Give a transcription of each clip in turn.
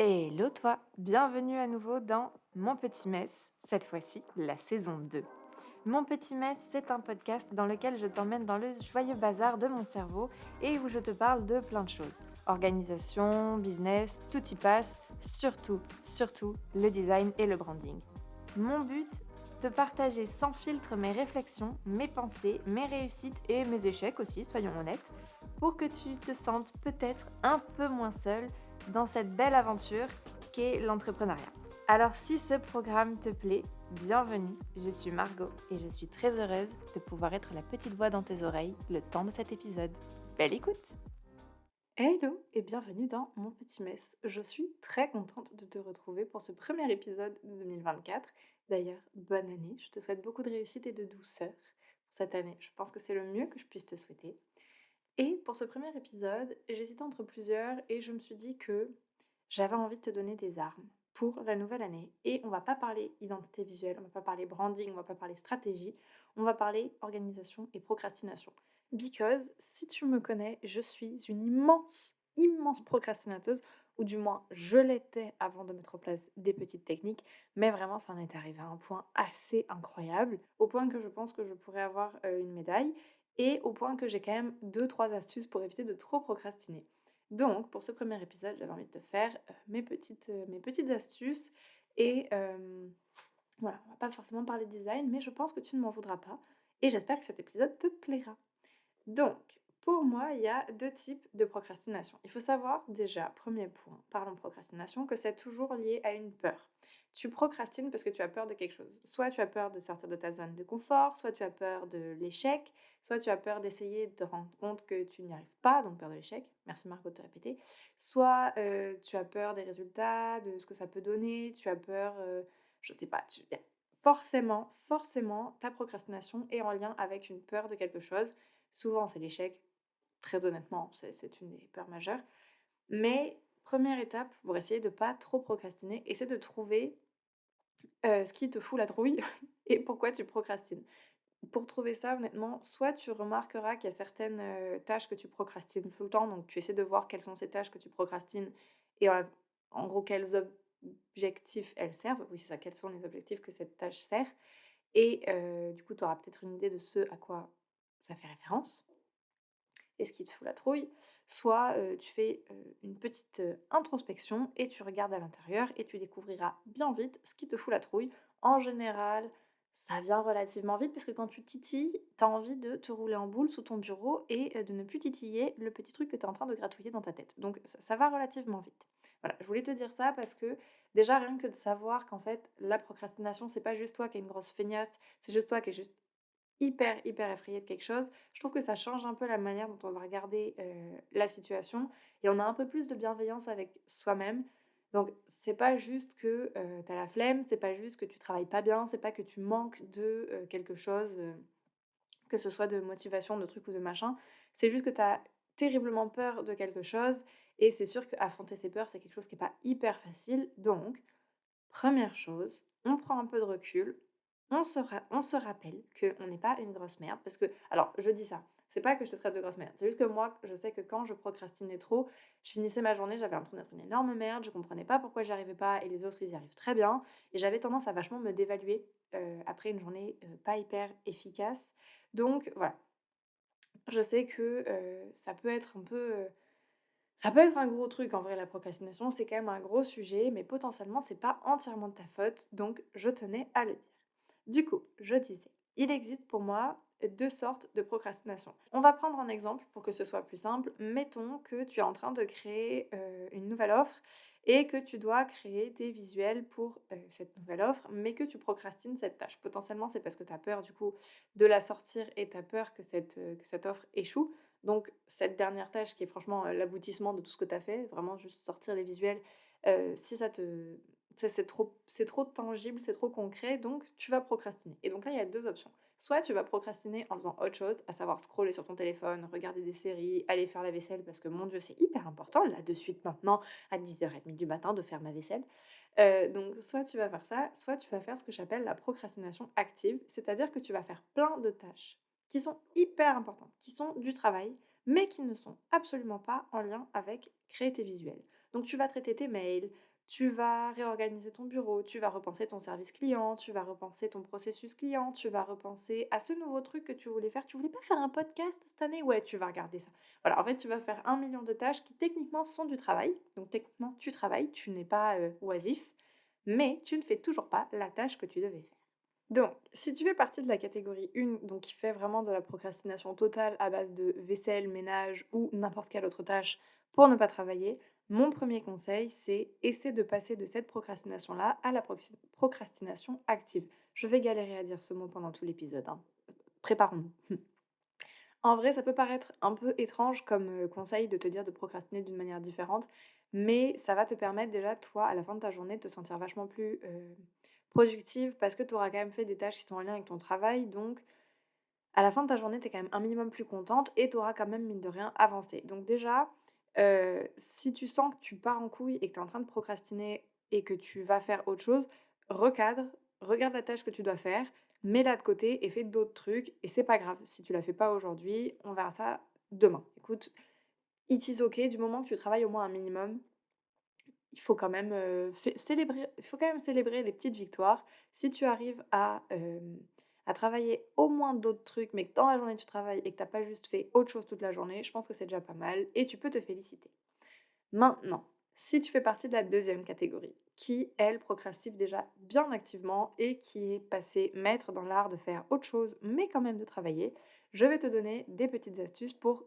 Hello toi, bienvenue à nouveau dans Mon Petit Mess, cette fois-ci la saison 2. Mon Petit Mess, c'est un podcast dans lequel je t'emmène dans le joyeux bazar de mon cerveau et où je te parle de plein de choses. Organisation, business, tout y passe, surtout le design et le branding. Mon but, te partager sans filtre mes réflexions, mes pensées, mes réussites et mes échecs aussi, soyons honnêtes, pour que tu te sentes peut-être un peu moins seul dans cette belle aventure qu'est l'entrepreneuriat. Alors si ce programme te plaît, bienvenue, je suis Margot et je suis très heureuse de pouvoir être la petite voix dans tes oreilles le temps de cet épisode. Belle écoute! Hello et bienvenue dans Mon Petit Mess. Je suis très contente de te retrouver pour ce premier épisode de 2024. D'ailleurs, bonne année, je te souhaite beaucoup de réussite et de douceur pour cette année. Je pense que c'est le mieux que je puisse te souhaiter. Et pour ce premier épisode, j'hésitais entre plusieurs et je me suis dit que j'avais envie de te donner des armes pour la nouvelle année. Et on va pas parler identité visuelle, on va pas parler branding, on va pas parler stratégie, on va parler organisation et procrastination. Because si tu me connais, je suis une immense procrastinateuse, ou du moins je l'étais avant de mettre en place des petites techniques, mais vraiment ça en est arrivé à un point assez incroyable, au point que je pense que je pourrais avoir une médaille et au point que j'ai quand même deux trois astuces pour éviter de trop procrastiner. Donc, pour ce premier épisode, j'avais envie de te faire mes petites astuces et voilà, on va pas forcément parler design, mais je pense que tu ne m'en voudras pas et j'espère que cet épisode te plaira. Donc, pour moi, il y a deux types de procrastination. Il faut savoir déjà, premier point, parlons procrastination, que c'est toujours lié à une peur. Tu procrastines parce que tu as peur de quelque chose. Soit tu as peur de sortir de ta zone de confort, soit tu as peur de l'échec, soit tu as peur d'essayer de te rendre compte que tu n'y arrives pas, donc peur de l'échec. Merci Margot de te répéter. Soit tu as peur des résultats, de ce que ça peut donner, tu as peur, je sais pas, forcément, ta procrastination est en lien avec une peur de quelque chose. Souvent, c'est l'échec. Très honnêtement, c'est une des peurs majeures. Mais première étape pour essayer de pas trop procrastiner, essaie de trouver, ce qui te fout la trouille et pourquoi tu procrastines. Pour trouver ça, honnêtement, soit tu remarqueras qu'il y a certaines, tâches que tu procrastines tout le temps, donc tu essaies de voir quelles sont ces tâches que tu procrastines et en gros, quels objectifs elles servent. Oui, c'est ça, quels sont les objectifs que cette tâche sert et du coup, tu auras peut-être une idée de ce à quoi ça fait référence et ce qui te fout la trouille, soit, tu fais, une petite, introspection et tu regardes à l'intérieur et tu découvriras bien vite ce qui te fout la trouille. En général, ça vient relativement vite parce que quand tu titilles, tu as envie de te rouler en boule sous ton bureau et de ne plus titiller le petit truc que tu es en train de gratouiller dans ta tête. Donc ça va relativement vite. Voilà, je voulais te dire ça parce que déjà rien que de savoir qu'en fait la procrastination, c'est pas juste toi qui es une grosse feignasse, c'est juste toi qui es juste hyper effrayé de quelque chose, je trouve que ça change un peu la manière dont on va regarder, la situation et on a un peu plus de bienveillance avec soi-même. Donc c'est pas juste que, tu as la flemme, c'est pas juste que tu travailles pas bien, c'est pas que tu manques de, quelque chose, que ce soit de motivation, de truc ou de machin. C'est juste que tu as terriblement peur de quelque chose et c'est sûr qu'affronter ses peurs, c'est quelque chose qui est pas hyper facile. Donc première chose, on prend un peu de recul, on se rappelle qu'on n'est pas une grosse merde parce que alors je dis ça, c'est pas que je te traite de grosse merde, c'est juste que moi, je sais que quand je procrastinais trop, je finissais ma journée, j'avais l'impression d'être une énorme merde, je comprenais pas pourquoi j'y arrivais pas et les autres, ils y arrivent très bien et j'avais tendance à vachement me dévaluer, après une journée, pas hyper efficace. Donc voilà, je sais que, ça peut être un gros truc en vrai la procrastination, c'est quand même un gros sujet, mais potentiellement c'est pas entièrement de ta faute, donc je tenais à le dire. Du coup, je disais, il existe pour moi deux sortes de procrastination. On va prendre un exemple pour que ce soit plus simple. Mettons que tu es en train de créer une nouvelle offre et que tu dois créer tes visuels pour cette nouvelle offre, mais que tu procrastines cette tâche. Potentiellement, c'est parce que tu as peur du coup de la sortir et tu as peur que cette offre échoue. Donc, cette dernière tâche qui est franchement l'aboutissement de tout ce que tu as fait, vraiment juste sortir les visuels, si ça te c'est trop tangible, c'est trop concret, donc tu vas procrastiner. Et donc là, il y a 2 options. Soit tu vas procrastiner en faisant autre chose, à savoir scroller sur ton téléphone, regarder des séries, aller faire la vaisselle parce que mon Dieu, c'est hyper important là de suite maintenant à 10h30 du matin de faire ma vaisselle. Donc soit tu vas faire ça, soit tu vas faire ce que j'appelle la procrastination active, c'est-à-dire que tu vas faire plein de tâches qui sont hyper importantes, qui sont du travail, mais qui ne sont absolument pas en lien avec créer tes visuels. Donc tu vas traiter tes mails, tu vas réorganiser ton bureau, tu vas repenser ton service client, tu vas repenser ton processus client, tu vas repenser à ce nouveau truc que tu voulais faire. Tu voulais pas faire un podcast cette année? Ouais, tu vas regarder ça. Voilà, en fait, tu vas faire 1 million de tâches qui techniquement sont du travail. Donc techniquement, tu travailles, tu n'es pas oisif, mais tu ne fais toujours pas la tâche que tu devais faire. Donc, si tu fais partie de la catégorie 1, donc qui fait vraiment de la procrastination totale à base de vaisselle, ménage ou n'importe quelle autre tâche pour ne pas travailler, mon premier conseil, c'est essayer de passer de cette procrastination-là à la procrastination active. Je vais galérer à dire ce mot pendant tout l'épisode, hein. Préparons-nous. En vrai, ça peut paraître un peu étrange comme conseil de te dire de procrastiner d'une manière différente, mais ça va te permettre déjà, toi, à la fin de ta journée, de te sentir vachement plus productive parce que tu auras quand même fait des tâches qui sont en lien avec ton travail. Donc, à la fin de ta journée, tu es quand même un minimum plus contente et tu auras quand même, mine de rien, avancé. Donc déjà, si tu sens que tu pars en couille et que tu es en train de procrastiner et que tu vas faire autre chose, recadre, regarde la tâche que tu dois faire, mets-la de côté et fais d'autres trucs et c'est pas grave. Si tu la fais pas aujourd'hui, on verra ça demain. Écoute, it is OK du moment que tu travailles au moins un minimum, il faut quand même, il faut quand même célébrer les petites victoires. Si tu arrives à travailler au moins d'autres trucs, mais que dans la journée tu travailles et que tu as pas juste fait autre chose toute la journée, je pense que c'est déjà pas mal et tu peux te féliciter. Maintenant, si tu fais partie de la deuxième catégorie, qui elle procrastine déjà bien activement et qui est passée maître dans l'art de faire autre chose, mais quand même de travailler, je vais te donner des petites astuces pour,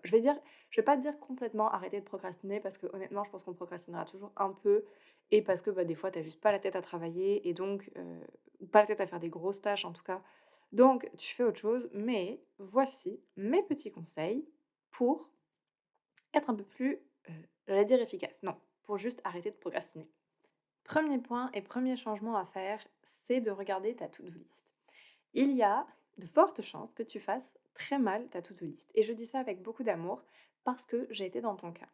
je vais pas te dire complètement arrêter de procrastiner parce que honnêtement, je pense qu'on procrastinera toujours un peu et parce que des fois, tu juste pas la tête à travailler et donc, ou pas la tête à faire des grosses tâches en tout cas. Donc, tu fais autre chose, mais voici mes petits conseils pour être un peu plus, j'allais dire efficace, non, pour juste arrêter de procrastiner. Premier point et premier changement à faire, c'est de regarder ta to-do list. Il y a de fortes chances que tu fasses très mal ta to-do list et je dis ça avec beaucoup d'amour parce que j'ai été dans ton cas.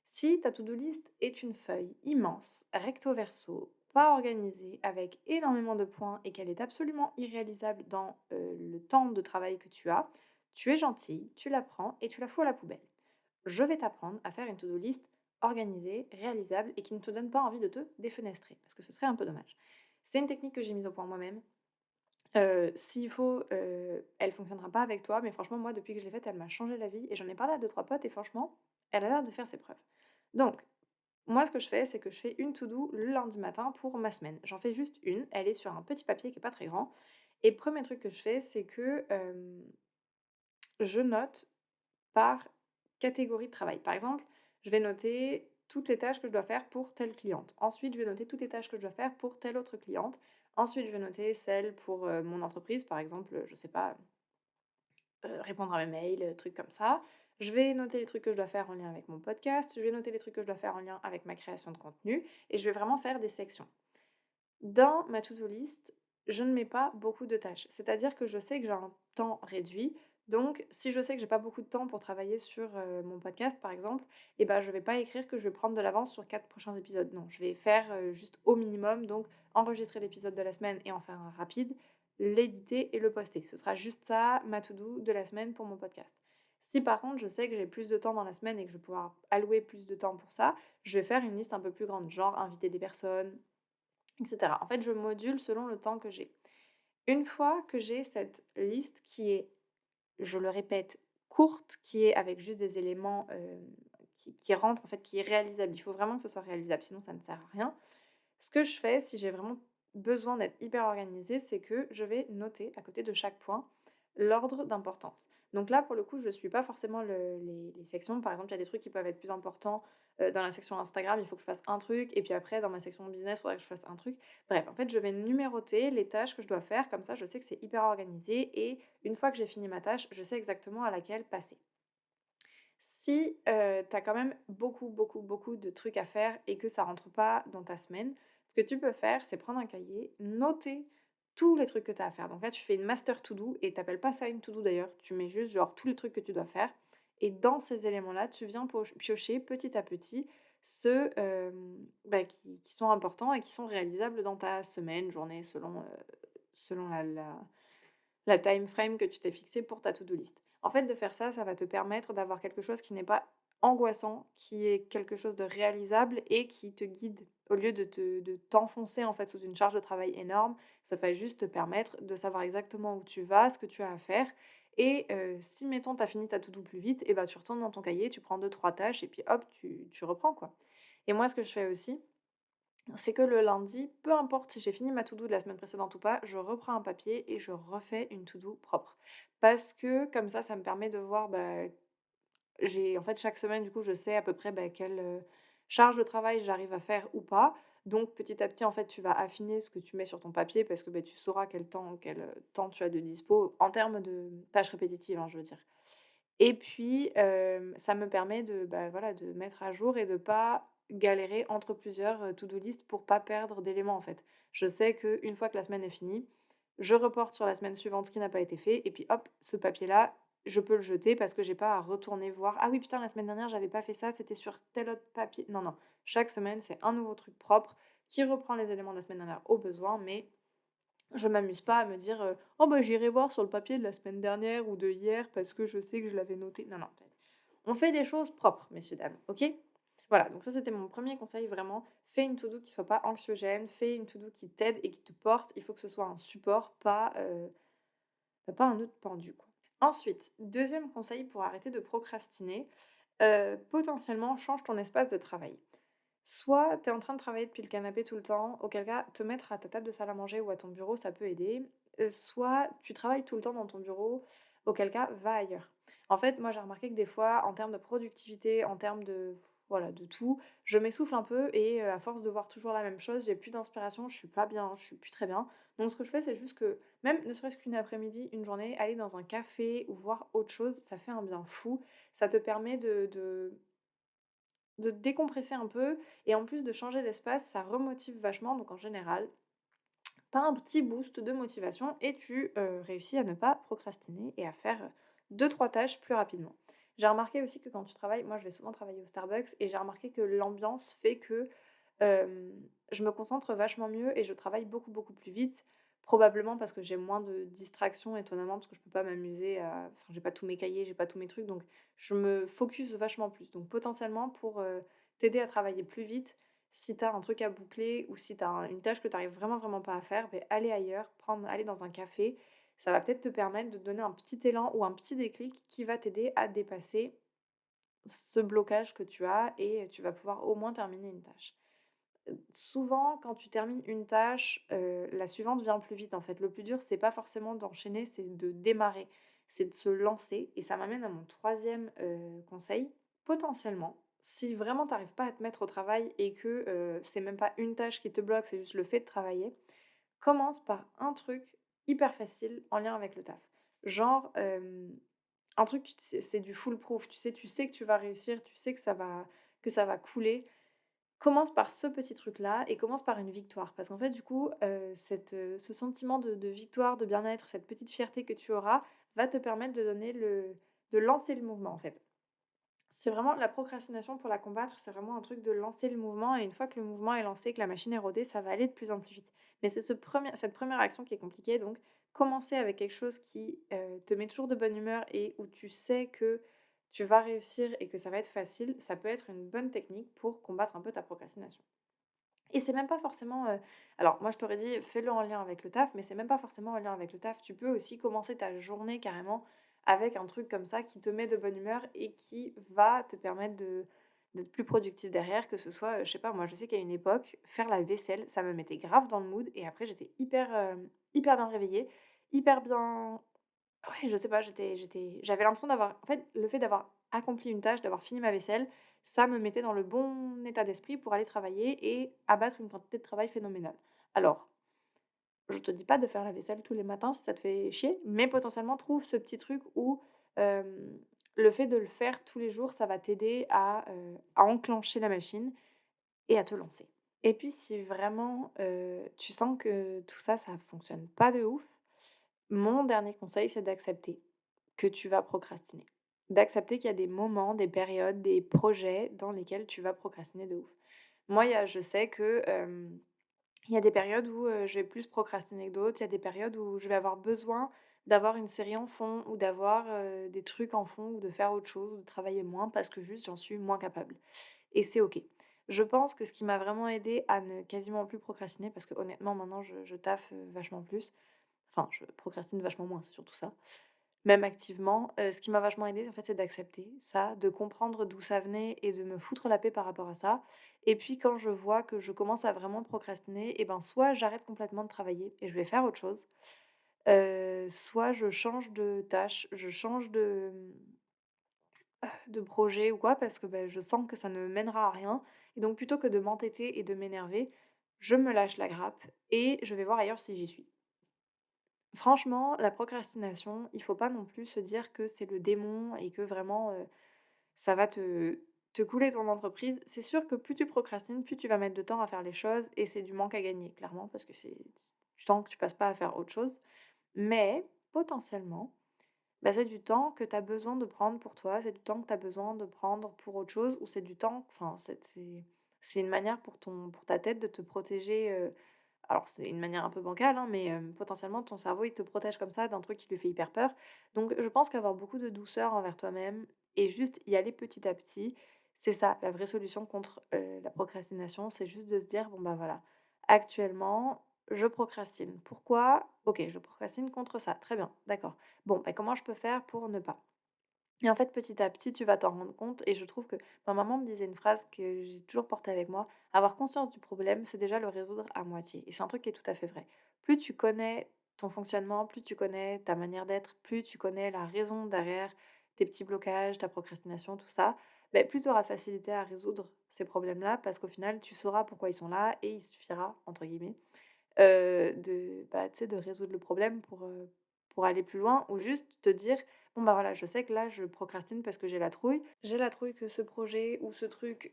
Si ta to-do list est une feuille immense, recto verso, pas organisée, avec énormément de points et qu'elle est absolument irréalisable dans, le temps de travail que tu es gentille, tu la prends et tu la fous à la poubelle. Je vais t'apprendre à faire une to-do list organisée, réalisable et qui ne te donne pas envie de te défenestrer, parce que ce serait un peu dommage. C'est une technique que j'ai mise au point moi-même. S'il faut, elle fonctionnera pas avec toi, mais franchement, moi, depuis que je l'ai faite, elle m'a changé la vie et j'en ai parlé à 2-3 potes et franchement, elle a l'air de faire ses preuves. Donc, moi, ce que je fais, c'est que je fais une to-do le lundi matin pour ma semaine. J'en fais juste une, elle est sur un petit papier qui est pas très grand et premier truc que je fais, c'est que, je note par catégorie de travail. Par exemple, je vais noter toutes les tâches que je dois faire pour telle cliente. Ensuite, je vais noter toutes les tâches que je dois faire pour telle autre cliente. Ensuite, je vais noter celles pour mon entreprise, par exemple, je sais pas, répondre à mes mails, trucs comme ça. Je vais noter les trucs que je dois faire en lien avec mon podcast. Je vais noter les trucs que je dois faire en lien avec ma création de contenu. Et je vais vraiment faire des sections. Dans ma to-do list, je ne mets pas beaucoup de tâches. C'est-à-dire que je sais que j'ai un temps réduit. Donc, si je sais que j'ai pas beaucoup de temps pour travailler sur mon podcast, par exemple, je vais pas écrire que je vais prendre de l'avance sur 4 prochains épisodes. Non, je vais faire juste au minimum. Donc, enregistrer l'épisode de la semaine et en faire un rapide, l'éditer et le poster. Ce sera juste ça, ma to-do de la semaine pour mon podcast. Si par contre, je sais que j'ai plus de temps dans la semaine et que je vais pouvoir allouer plus de temps pour ça, je vais faire une liste un peu plus grande, genre inviter des personnes, etc. En fait, je module selon le temps que j'ai. Une fois que j'ai cette liste qui est, je le répète, courte, qui est avec juste des éléments qui rentrent, en fait, qui est réalisable. Il faut vraiment que ce soit réalisable, sinon ça ne sert à rien. Ce que je fais, si j'ai vraiment besoin d'être hyper organisée, c'est que je vais noter à côté de chaque point l'ordre d'importance. Donc là, pour le coup, je ne suis pas forcément les sections. Par exemple, il y a des trucs qui peuvent être plus importants dans la section Instagram, il faut que je fasse un truc, et puis après, dans ma section business, il faudrait que je fasse un truc. Bref, en fait, je vais numéroter les tâches que je dois faire, comme ça, je sais que c'est hyper organisé, et une fois que j'ai fini ma tâche, je sais exactement à laquelle passer. Si, tu as quand même beaucoup, beaucoup, beaucoup de trucs à faire et que ça rentre pas dans ta semaine, ce que tu peux faire, c'est prendre un cahier, noter tous les trucs que tu as à faire. Donc là, tu fais une master to do et tu appelles pas ça une to do d'ailleurs, tu mets juste genre tous les trucs que tu dois faire et dans ces éléments-là, tu viens piocher petit à petit ceux, qui sont importants et qui sont réalisables dans ta semaine, journée, selon la time frame que tu t'es fixée pour ta to-do list. En fait, de faire ça, ça va te permettre d'avoir quelque chose qui n'est pas angoissant, qui est quelque chose de réalisable et qui te guide. Au lieu de t'enfoncer, en fait, sous une charge de travail énorme, ça va juste te permettre de savoir exactement où tu vas, ce que tu as à faire et si mettons tu as fini ta to-do plus vite et bah, tu retournes dans ton cahier, tu prends deux trois tâches et puis hop, tu reprends, quoi. Et moi, ce que je fais aussi, c'est que le lundi, peu importe si j'ai fini ma to-do de la semaine précédente ou pas, je reprends un papier et je refais une to-do propre. Parce que comme ça me permet de voir, bah, j'ai en fait, chaque semaine, du coup, je sais à peu près, bah, quelle, charge de travail j'arrive à faire ou pas. Donc petit à petit, en fait, tu vas affiner ce que tu mets sur ton papier parce que, beh, tu sauras quel temps tu as de dispo en termes de tâches répétitives, hein, je veux dire. Et puis, ça me permet de, bah, voilà, de mettre à jour et de pas galérer entre plusieurs, to-do list pour pas perdre d'éléments, en fait. Je sais qu'une fois que la semaine est finie, je reporte sur la semaine suivante ce qui n'a pas été fait et puis hop, ce papier-là, je peux le jeter parce que j'ai pas à retourner voir: «Ah oui, putain, la semaine dernière, j'avais pas fait ça, c'était sur tel autre papier». Non, non, chaque semaine, c'est un nouveau truc propre qui reprend les éléments de la semaine dernière au besoin, mais je m'amuse pas à me dire, «Oh bah, j'irai voir sur le papier de la semaine dernière ou de hier parce que je sais que je l'avais noté». Non, non, on fait des choses propres, messieurs, dames, OK? Voilà, donc ça, c'était mon premier conseil, vraiment. Fais une to-do qui soit pas anxiogène, fais une to-do qui t'aide et qui te porte. Il faut que ce soit un support, pas un nœud pendu, quoi. Ensuite, deuxième conseil pour arrêter de procrastiner, potentiellement change ton espace de travail. Soit tu es en train de travailler depuis le canapé tout le temps, auquel cas te mettre à ta table de salle à manger ou à ton bureau, ça peut aider. Soit tu travailles tout le temps dans ton bureau, auquel cas va ailleurs. En fait, moi j'ai remarqué que des fois, en termes de productivité, en termes de voilà, de tout, je m'essouffle un peu et à force de voir toujours la même chose, j'ai plus d'inspiration, je suis pas bien, je suis plus très bien. Donc ce que je fais, c'est juste que même ne serait-ce qu'une après-midi, une journée, aller dans un café ou voir autre chose, ça fait un bien fou. Ça te permet de décompresser un peu et en plus de changer d'espace, ça remotive vachement. Donc en général, tu as un petit boost de motivation et tu, réussis à ne pas procrastiner et à faire, 2-3 tâches plus rapidement. J'ai remarqué aussi que quand tu travailles moi je vais souvent travailler au Starbucks et j'ai remarqué que l'ambiance fait que, je me concentre vachement mieux et je travaille beaucoup, beaucoup plus vite. Probablement parce que j'ai moins de distractions étonnamment, parce que je peux pas m'amuser à enfin j'ai pas tous mes cahiers, j'ai pas tous mes trucs, donc je me focus vachement plus. Donc potentiellement pour, t'aider à travailler plus vite, si tu as un truc à boucler ou si tu as une tâche que tu arrives vraiment, vraiment pas à faire, beh, aller ailleurs, aller dans un café, ça va peut-être te permettre de te donner un petit élan ou un petit déclic qui va t'aider à dépasser ce blocage que tu as et tu vas pouvoir au moins terminer une tâche. Souvent, quand tu termines une tâche, la suivante vient plus vite, en fait. Le plus dur, c'est pas forcément d'enchaîner, c'est de démarrer, c'est de se lancer et ça m'amène à mon troisième conseil. Potentiellement, si vraiment tu arrives pas à te mettre au travail et que, c'est même pas une tâche qui te bloque, c'est juste le fait de travailler, commence par un truc hyper facile en lien avec le taf. Genre, un truc, c'est du full proof, tu sais que tu vas réussir, tu sais que ça va couler. Commence par ce petit truc-là et commence par une victoire. Parce qu'en fait, du coup, ce sentiment de victoire, de bien-être, cette petite fierté que tu auras, va te permettre de lancer le mouvement, en fait. C'est vraiment la procrastination pour la combattre, c'est vraiment un truc de lancer le mouvement et une fois que le mouvement est lancé, que la machine est rodée, ça va aller de plus en plus vite. Mais c'est cette première action qui est compliquée, donc commencer avec quelque chose qui, te met toujours de bonne humeur et où tu sais que tu vas réussir et que ça va être facile, ça peut être une bonne technique pour combattre un peu ta procrastination. Et c'est même pas forcément, alors moi je t'aurais dit: «Fais-le en lien avec le taf», mais c'est même pas forcément en lien avec le taf. Tu peux aussi commencer ta journée carrément avec un truc comme ça qui te met de bonne humeur et qui va te permettre d'être plus productif derrière, que ce soit, je sais pas moi, je sais qu'à une époque, faire la vaisselle, ça me mettait grave dans le mood et après j'étais hyper bien réveillée, hyper bien ouais, je sais pas, j'avais l'impression d'avoir en fait, le fait d'avoir accompli une tâche, d'avoir fini ma vaisselle, ça me mettait dans le bon état d'esprit pour aller travailler et abattre une quantité de travail phénoménale. Alors, je te dis pas de faire la vaisselle tous les matins si ça te fait chier, mais potentiellement trouve ce petit truc où, hem, le fait de le faire tous les jours, ça va t'aider à enclencher la machine et à te lancer. Et puis si vraiment, tu sens que tout ça, ça fonctionne pas de ouf, mon dernier conseil, c'est d'accepter que tu vas procrastiner. D'accepter qu'il y a des moments, des périodes, des projets dans lesquels tu vas procrastiner de ouf. Moi, je sais que, il y a des périodes où, je vais plus procrastiner que d'autres. Il y a des périodes où je vais avoir besoin d'avoir une série en fond ou d'avoir, des trucs en fond ou de faire autre chose ou de travailler moins parce que juste j'en suis moins capable et c'est OK. Je pense que ce qui m'a vraiment aidée à ne quasiment plus procrastiner parce que honnêtement maintenant je taffe, vachement plus, enfin je procrastine vachement moins, c'est surtout ça. Même activement, ce qui m'a vachement aidée, en fait, c'est d'accepter ça, de comprendre d'où ça venait et de me foutre la paix par rapport à ça. Et puis quand je vois que je commence à vraiment procrastiner et ben, soit j'arrête complètement de travailler et je vais faire autre chose, soit je change de tâche, je change de projet ou quoi parce que, bah, je sens que ça ne mènera à rien et donc plutôt que de m'entêter et de m'énerver, je me lâche la grappe et je vais voir ailleurs si j'y suis. Franchement, la procrastination, il faut pas non plus se dire que c'est le démon et que vraiment, ça va te couler ton entreprise. C'est sûr que plus tu procrastines, plus tu vas mettre de temps à faire les choses et c'est du manque à gagner clairement parce que c'est du temps que tu passes pas à faire autre chose. Mais potentiellement, bah, c'est du temps que tu as besoin de prendre pour toi, c'est du temps que tu as besoin de prendre pour autre chose ou c'est du temps enfin, c'est une manière pour ta tête de te protéger, alors c'est une manière un peu bancale, hein, mais potentiellement ton cerveau, il te protège comme ça d'un truc qui lui fait hyper peur. Donc je pense qu'avoir beaucoup de douceur envers toi-même et juste y aller petit à petit, c'est ça la vraie solution contre, la procrastination. C'est juste de se dire: «Bon, bah, voilà, actuellement, je procrastine. Pourquoi? OK, je procrastine contre ça. Très bien, d'accord. Bon, bah, comment je peux faire pour ne pas?» Et en fait, petit à petit, tu vas t'en rendre compte et je trouve que ma maman me disait une phrase que j'ai toujours portée avec moi: «Avoir conscience du problème, c'est déjà le résoudre à moitié» et c'est un truc qui est tout à fait vrai. Plus tu connais ton fonctionnement, plus tu connais ta manière d'être, plus tu connais la raison derrière tes petits blocages, ta procrastination, tout ça, beh, plus tu auras de facilité à résoudre ces problèmes-là parce qu'au final, tu sauras pourquoi ils sont là et il suffira, entre guillemets, bah, tu sais, de résoudre le problème pour aller plus loin ou juste te dire: «Bon, bah, voilà, je sais que là, je procrastine parce que j'ai la trouille. J'ai la trouille que ce projet ou ce truc,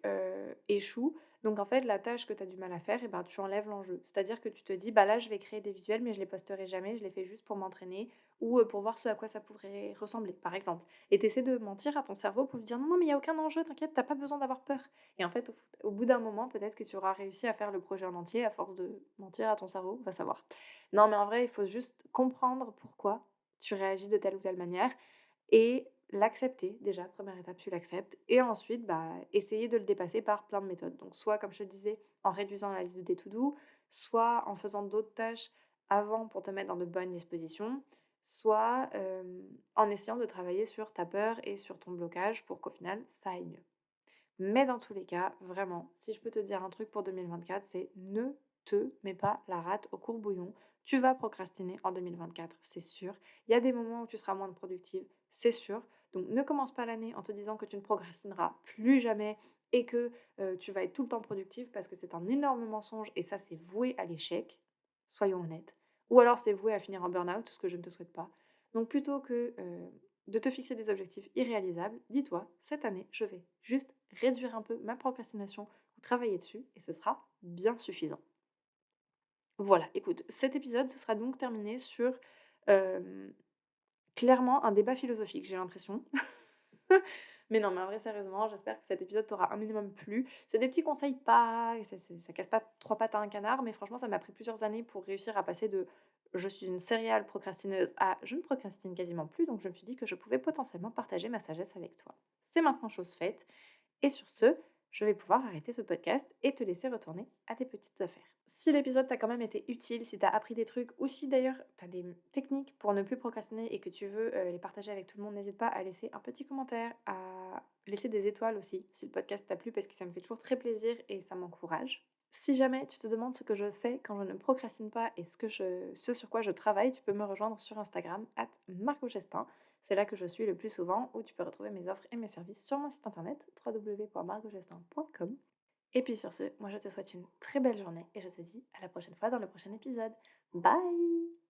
échoue. Donc en fait, la tâche que tu as du mal à faire et ben, tu enlèves l'enjeu». C'est-à-dire que tu te dis: «Bah, là, je vais créer des visuels, mais je les posterai jamais, je les fais juste pour m'entraîner ou, pour voir ce à quoi ça pourrait ressembler», par exemple. Et tu essaies de mentir à ton cerveau pour lui dire: «Non, non, mais il y a aucun enjeu, t'inquiète, tu pas besoin d'avoir peur». Et en fait, au bout d'un moment, peut-être que tu auras réussi à faire le projet en entier à force de mentir à ton cerveau, va savoir. Non, mais en vrai, il faut juste comprendre pourquoi tu réagis de telle ou telle manière et l'accepter déjà, première étape, tu l'acceptes et ensuite, bah, essayer de le dépasser par plein de méthodes. Donc soit, comme je te disais, en réduisant la liste des to-do, soit en faisant d'autres tâches avant pour te mettre dans de bonnes dispositions, soit, en essayant de travailler sur ta peur et sur ton blocage pour qu'au final, ça aille mieux. Mais dans tous les cas, vraiment, si je peux te dire un truc pour 2024, c'est ne te mets pas la rate au courbouillon. Tu vas procrastiner en 2024, c'est sûr. Il y a des moments où tu seras moins productive, c'est sûr. Donc ne commence pas l'année en te disant que tu ne procrastineras plus jamais et que tu vas être tout le temps productive parce que c'est un énorme mensonge et ça c'est voué à l'échec, soyons honnêtes. Ou alors c'est voué à finir en burn-out, ce que je ne te souhaite pas. Donc plutôt que de te fixer des objectifs irréalisables, dis-toi, cette année, je vais juste réduire un peu ma procrastination ou travailler dessus et ce sera bien suffisant. Voilà, écoute, cet épisode ce sera donc terminé sur euh, clairement un débat philosophique, j'ai l'impression. Mais non, mais en vrai, sérieusement, j'espère que cet épisode t'aura un minimum plu. C'est des petits conseils pas ça casse pas 3 pattes à un canard, mais franchement, ça m'a pris plusieurs années pour réussir à passer de «je suis une serial procrastineuse» à «je ne procrastine quasiment plus», donc je me suis dit que je pouvais potentiellement partager ma sagesse avec toi. C'est maintenant chose faite et sur ce, je vais pouvoir arrêter ce podcast et te laisser retourner à tes petites affaires. Si l'épisode t'a quand même été utile, si t'as appris des trucs ou si d'ailleurs t'as des techniques pour ne plus procrastiner et que tu veux les partager avec tout le monde, n'hésite pas à laisser un petit commentaire, à laisser des étoiles aussi si le podcast t'a plu parce que ça me fait toujours très plaisir et ça m'encourage. Si jamais tu te demandes ce que je fais quand je ne procrastine pas et ce sur quoi je travaille, tu peux me rejoindre sur Instagram @margogestin. C'est là que je suis le plus souvent, où tu peux retrouver mes offres et mes services sur mon site internet www.margogestin.com. Et puis sur ce, moi je te souhaite une très belle journée et je te dis à la prochaine fois dans le prochain épisode. Bye!